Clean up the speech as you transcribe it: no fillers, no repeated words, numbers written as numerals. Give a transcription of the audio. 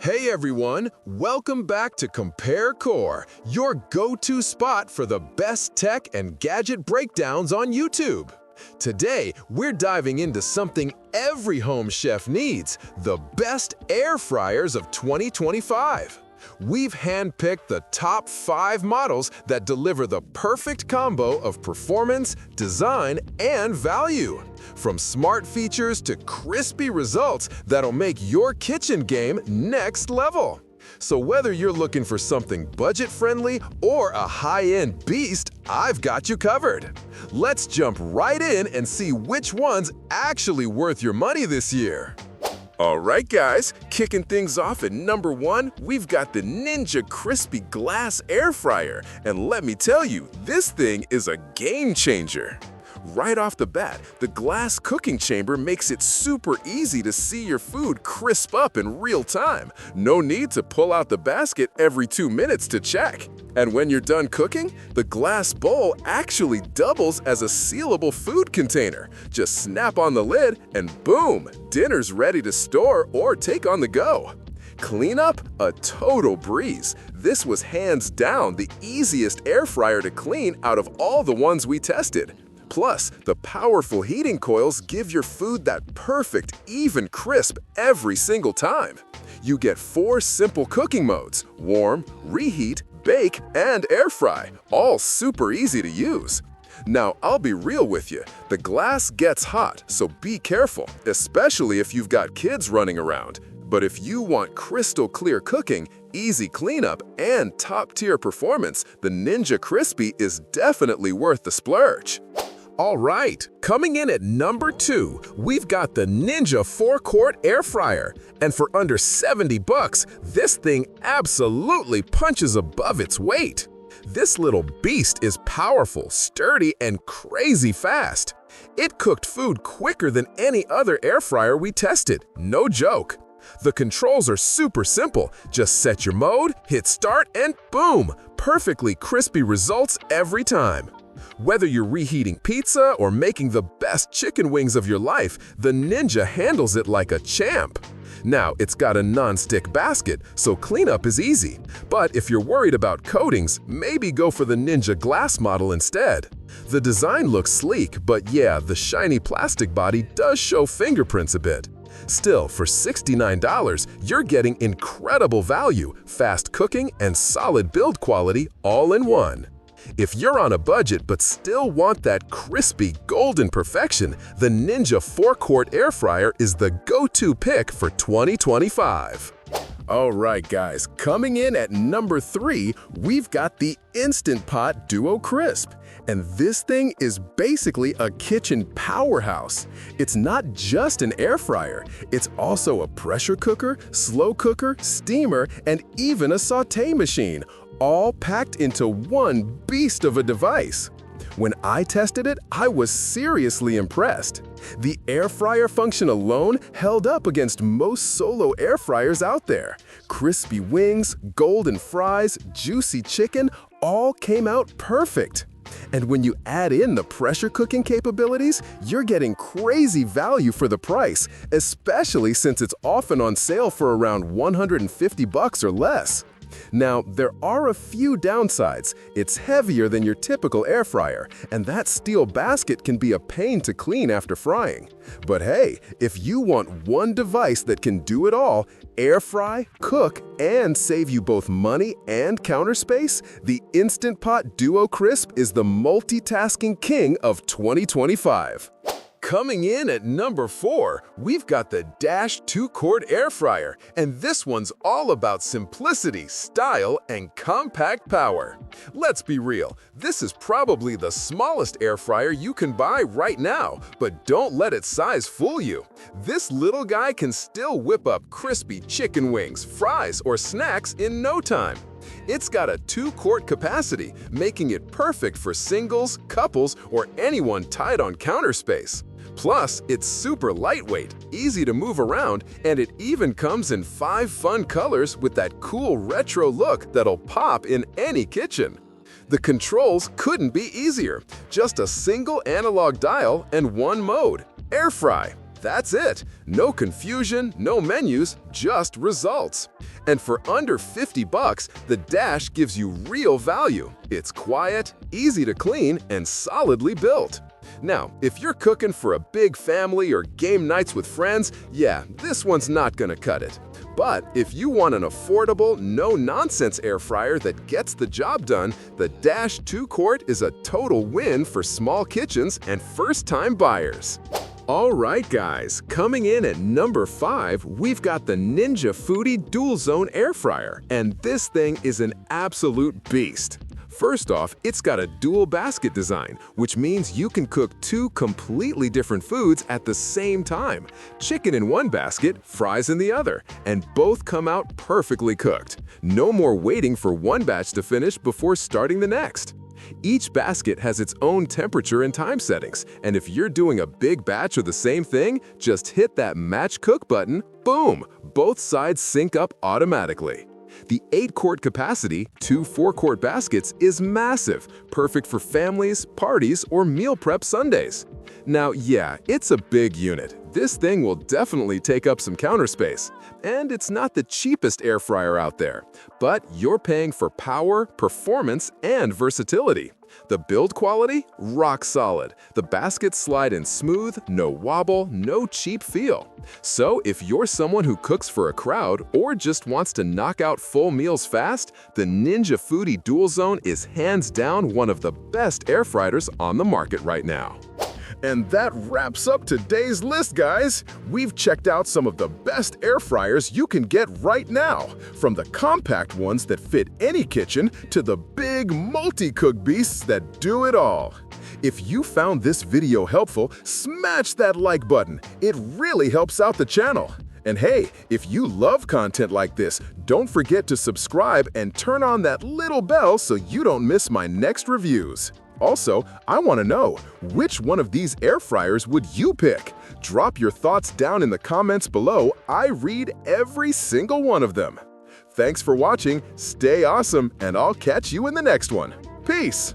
Hey everyone, welcome back to Compare Core, your go-to spot for the best tech and gadget breakdowns on YouTube. Today, we're diving into something every home chef needs, the best air fryers of 2025. We've handpicked the top 5 models that deliver the perfect combo of performance, design, and value. From smart features to crispy results that'll make your kitchen game next level. So whether you're looking for something budget-friendly or a high-end beast, I've got you covered. Let's jump right in and see which one's actually worth your money this year. Alright guys, kicking things off at number 1, we've got the Ninja Crispi Glass Air Fryer. And let me tell you, this thing is a game changer. Right off the bat, the glass cooking chamber makes it super easy to see your food crisp up in real time. No need to pull out the basket every 2 minutes to check. And when you're done cooking, the glass bowl actually doubles as a sealable food container. Just snap on the lid and boom, dinner's ready to store or take on the go. Cleanup? A total breeze. This was hands down the easiest air fryer to clean out of all the ones we tested. Plus, the powerful heating coils give your food that perfect, even crisp every single time. You get 4 simple cooking modes: warm, reheat, bake, and air fry, all super easy to use. Now, I'll be real with you, the glass gets hot, so be careful, especially if you've got kids running around. But if you want crystal clear cooking, easy cleanup, and top-tier performance, the Ninja Crispi is definitely worth the splurge. All right, coming in at number 2, we've got the Ninja 4-quart air fryer. And for under 70 bucks, this thing absolutely punches above its weight. This little beast is powerful, sturdy, and crazy fast. It cooked food quicker than any other air fryer we tested, no joke. The controls are super simple. Just set your mode, hit start, and boom, perfectly crispy results every time. Whether you're reheating pizza or making the best chicken wings of your life, the Ninja handles it like a champ. Now, it's got a non-stick basket, so cleanup is easy. But if you're worried about coatings, maybe go for the Ninja Glass model instead. The design looks sleek, but yeah, the shiny plastic body does show fingerprints a bit. Still, for $69, you're getting incredible value, fast cooking, and solid build quality all in one. If you're on a budget but still want that crispy, golden perfection, the Ninja 4-quart air fryer is the go-to pick for 2025. Alright guys, coming in at number 3, we've got the Instant Pot Duo Crisp. And this thing is basically a kitchen powerhouse. It's not just an air fryer, it's also a pressure cooker, slow cooker, steamer, and even a sauté machine, all packed into one beast of a device. When I tested it, I was seriously impressed. The air fryer function alone held up against most solo air fryers out there. Crispy wings, golden fries, juicy chicken, all came out perfect. And when you add in the pressure cooking capabilities, you're getting crazy value for the price, especially since it's often on sale for around 150 bucks or less. Now, there are a few downsides. It's heavier than your typical air fryer, and that steel basket can be a pain to clean after frying. But hey, if you want one device that can do it all, air fry, cook, and save you both money and counter space, the Instant Pot Duo Crisp is the multitasking king of 2025. Coming in at number 4, we've got the Dash 2-quart air fryer, and this one's all about simplicity, style, and compact power. Let's be real, this is probably the smallest air fryer you can buy right now, but don't let its size fool you. This little guy can still whip up crispy chicken wings, fries, or snacks in no time. It's got a 2-quart capacity, making it perfect for singles, couples, or anyone tight on counter space. Plus, it's super lightweight, easy to move around, and it even comes in 5 fun colors with that cool retro look that'll pop in any kitchen. The controls couldn't be easier. Just a single analog dial and one mode, air fry. That's it. No confusion, no menus, just results. And for under 50 bucks, the Dash gives you real value. It's quiet, easy to clean, and solidly built. Now, if you're cooking for a big family or game nights with friends, yeah, this one's not gonna cut it. But if you want an affordable, no-nonsense air fryer that gets the job done, the Dash 2 Quart is a total win for small kitchens and first-time buyers. All right, guys, coming in at number 5, we've got the Ninja Foodi DualZone air fryer, and this thing is an absolute beast. First off, it's got a dual basket design, which means you can cook 2 completely different foods at the same time. Chicken in one basket, fries in the other, and both come out perfectly cooked. No more waiting for one batch to finish before starting the next. Each basket has its own temperature and time settings, and if you're doing a big batch of the same thing, just hit that Match Cook button, boom, both sides sync up automatically. The 8-quart capacity, 2 4-quart baskets, is massive, perfect for families, parties, or meal prep Sundays. Now, yeah, it's a big unit. This thing will definitely take up some counter space. And it's not the cheapest air fryer out there, but you're paying for power, performance, and versatility. The build quality? Rock solid. The baskets slide in smooth, no wobble, no cheap feel. So if you're someone who cooks for a crowd or just wants to knock out full meals fast, the Ninja Foodi DualZone is hands down one of the best air fryers on the market right now. And that wraps up today's list, guys! We've checked out some of the best air fryers you can get right now, from the compact ones that fit any kitchen to the big multi-cook beasts that do it all. If you found this video helpful, smash that like button. It really helps out the channel. And hey, if you love content like this, don't forget to subscribe and turn on that little bell so you don't miss my next reviews. Also, I want to know, which one of these air fryers would you pick? Drop your thoughts down in the comments below. I read every single one of them. Thanks for watching, stay awesome, and I'll catch you in the next one. Peace!